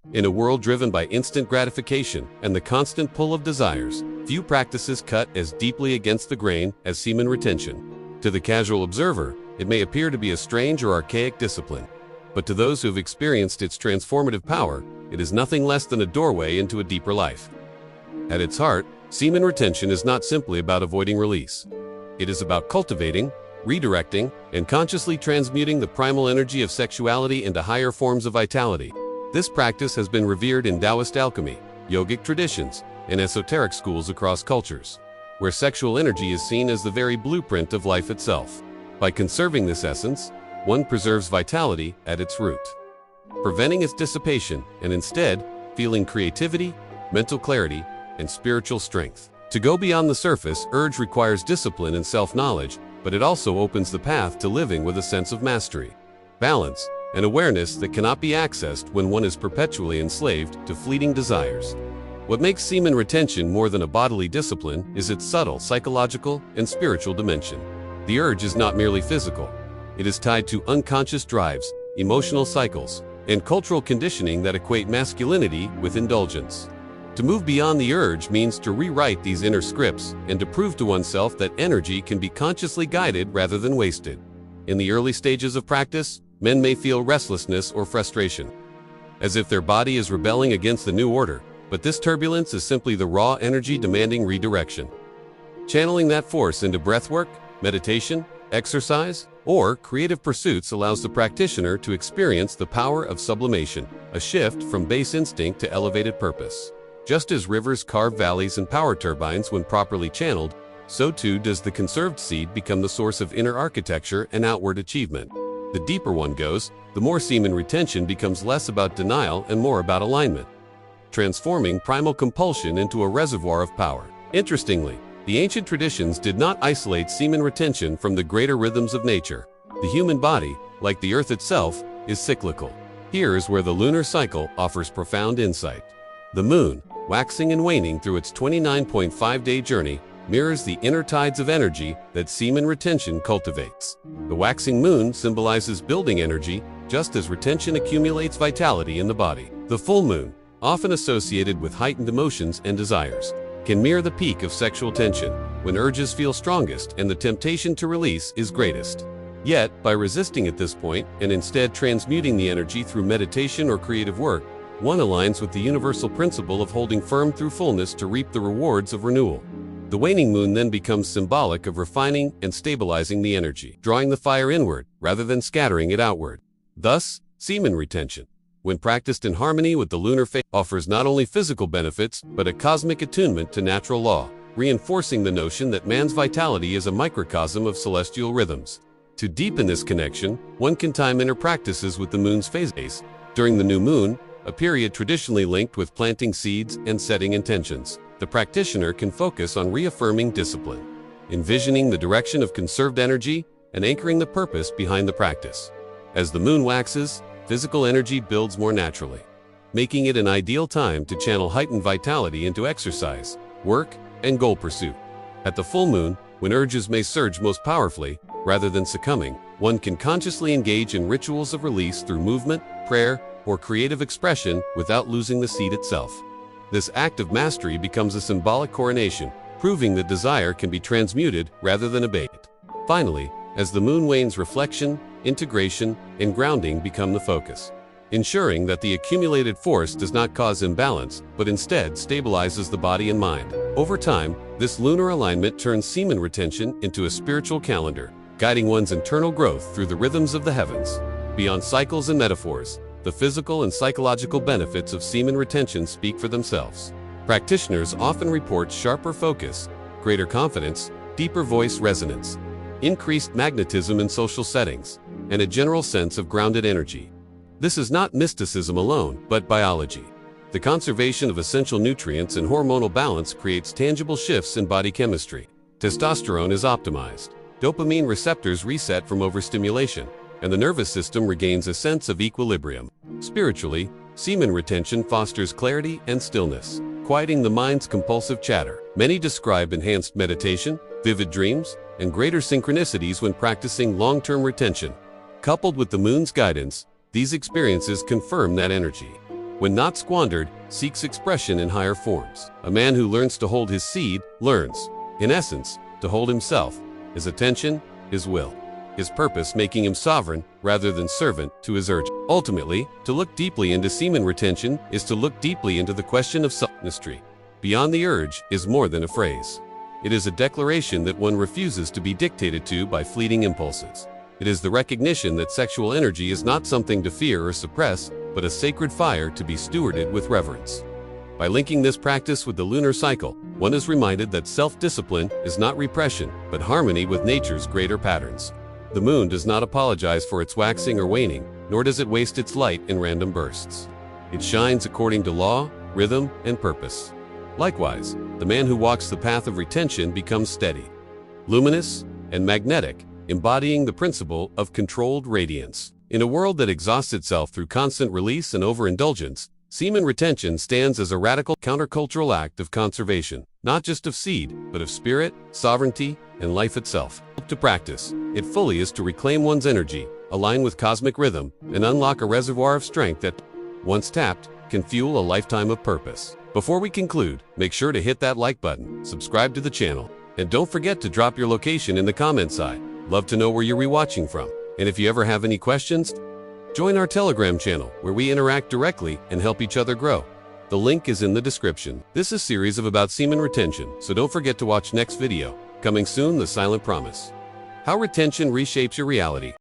In a world driven by instant gratification and the constant pull of desires, few practices cut as deeply against the grain as semen retention. To the casual observer, it may appear to be a strange or archaic discipline, but to those who have experienced its transformative power, it is nothing less than a doorway into a deeper life. At its heart, semen retention is not simply about avoiding release. It is about cultivating, redirecting, and consciously transmuting the primal energy of sexuality into higher forms of vitality. This practice has been revered in Taoist alchemy, yogic traditions, and esoteric schools across cultures, where sexual energy is seen as the very blueprint of life itself. By conserving this essence, one preserves vitality at its root, preventing its dissipation and instead feeling creativity, mental clarity, and spiritual strength. To go beyond the surface urge requires discipline and self-knowledge, but it also opens the path to living with a sense of mastery, balance, and awareness that cannot be accessed when one is perpetually enslaved to fleeting desires. What makes semen retention more than a bodily discipline is its subtle psychological and spiritual dimension. The urge is not merely physical. It is tied to unconscious drives, emotional cycles, and cultural conditioning that equate masculinity with indulgence. To move beyond the urge means to rewrite these inner scripts and to prove to oneself that energy can be consciously guided rather than wasted. In the early stages of practice, men may feel restlessness or frustration, as if their body is rebelling against the new order, but this turbulence is simply the raw energy demanding redirection. Channeling that force into breathwork, meditation, exercise, or creative pursuits allows the practitioner to experience the power of sublimation, a shift from base instinct to elevated purpose. Just as rivers carve valleys and power turbines when properly channeled, so too does the conserved seed become the source of inner architecture and outward achievement. The deeper one goes, the more semen retention becomes less about denial and more about alignment, transforming primal compulsion into a reservoir of power. Interestingly, the ancient traditions did not isolate semen retention from the greater rhythms of nature. The human body, like the earth itself, is cyclical. Here is where the lunar cycle offers profound insight. The moon, waxing and waning through its 29.5-day journey, mirrors the inner tides of energy that semen retention cultivates. The waxing moon symbolizes building energy, just as retention accumulates vitality in the body. The full moon, often associated with heightened emotions and desires, can mirror the peak of sexual tension, when urges feel strongest and the temptation to release is greatest. Yet, by resisting at this point and instead transmuting the energy through meditation or creative work, one aligns with the universal principle of holding firm through fullness to reap the rewards of renewal. The waning moon then becomes symbolic of refining and stabilizing the energy, drawing the fire inward rather than scattering it outward. Thus, semen retention, when practiced in harmony with the lunar phase, offers not only physical benefits but a cosmic attunement to natural law, reinforcing the notion that man's vitality is a microcosm of celestial rhythms. To deepen this connection, one can time inner practices with the moon's phases. During the new moon, a period traditionally linked with planting seeds and setting intentions, the practitioner can focus on reaffirming discipline, envisioning the direction of conserved energy, and anchoring the purpose behind the practice. As the moon waxes, physical energy builds more naturally, making it an ideal time to channel heightened vitality into exercise, work, and goal pursuit. At the full moon, when urges may surge most powerfully, rather than succumbing, one can consciously engage in rituals of release through movement, prayer, or creative expression without losing the seed itself. This act of mastery becomes a symbolic coronation, proving that desire can be transmuted rather than abated. Finally, as the moon wanes, reflection, integration, and grounding become the focus, ensuring that the accumulated force does not cause imbalance, but instead stabilizes the body and mind. Over time, this lunar alignment turns semen retention into a spiritual calendar, guiding one's internal growth through the rhythms of the heavens. Beyond cycles and metaphors, the physical and psychological benefits of semen retention speak for themselves. Practitioners often report sharper focus, greater confidence, deeper voice resonance, increased magnetism in social settings, and a general sense of grounded energy. This is not mysticism alone, but biology. The conservation of essential nutrients and hormonal balance creates tangible shifts in body chemistry. Testosterone is optimized, dopamine receptors reset from overstimulation, and the nervous system regains a sense of equilibrium. Spiritually, semen retention fosters clarity and stillness, quieting the mind's compulsive chatter. Many describe enhanced meditation, vivid dreams, and greater synchronicities when practicing long-term retention. Coupled with the moon's guidance, these experiences confirm that energy, when not squandered, seeks expression in higher forms. A man who learns to hold his seed learns, in essence, to hold himself, his attention, his will, his purpose, making him sovereign rather than servant to his urge. Ultimately, to look deeply into semen retention is to look deeply into the question of self-mystery. Beyond the urge is more than a phrase. It is a declaration that one refuses to be dictated to by fleeting impulses. It is the recognition that sexual energy is not something to fear or suppress, but a sacred fire to be stewarded with reverence. By linking this practice with the lunar cycle, one is reminded that self-discipline is not repression, but harmony with nature's greater patterns. The moon does not apologize for its waxing or waning, nor does it waste its light in random bursts. It shines according to law, rhythm, and purpose. Likewise, the man who walks the path of retention becomes steady, luminous, and magnetic, embodying the principle of controlled radiance. In a world that exhausts itself through constant release and overindulgence, semen retention stands as a radical countercultural act of conservation, not just of seed, but of spirit, sovereignty, and life itself. To practice it fully is to reclaim one's energy, align with cosmic rhythm, and unlock a reservoir of strength that, once tapped, can fuel a lifetime of purpose. Before we conclude, make sure to hit that like button, subscribe to the channel, and don't forget to drop your location in the comment side. Love to know where you're rewatching from. And if you ever have any questions, join our Telegram channel where we interact directly and help each other grow. The link is in the description. This is a series about semen retention, so don't forget to watch next video. Coming soon, The Silent Promise. How retention reshapes your reality.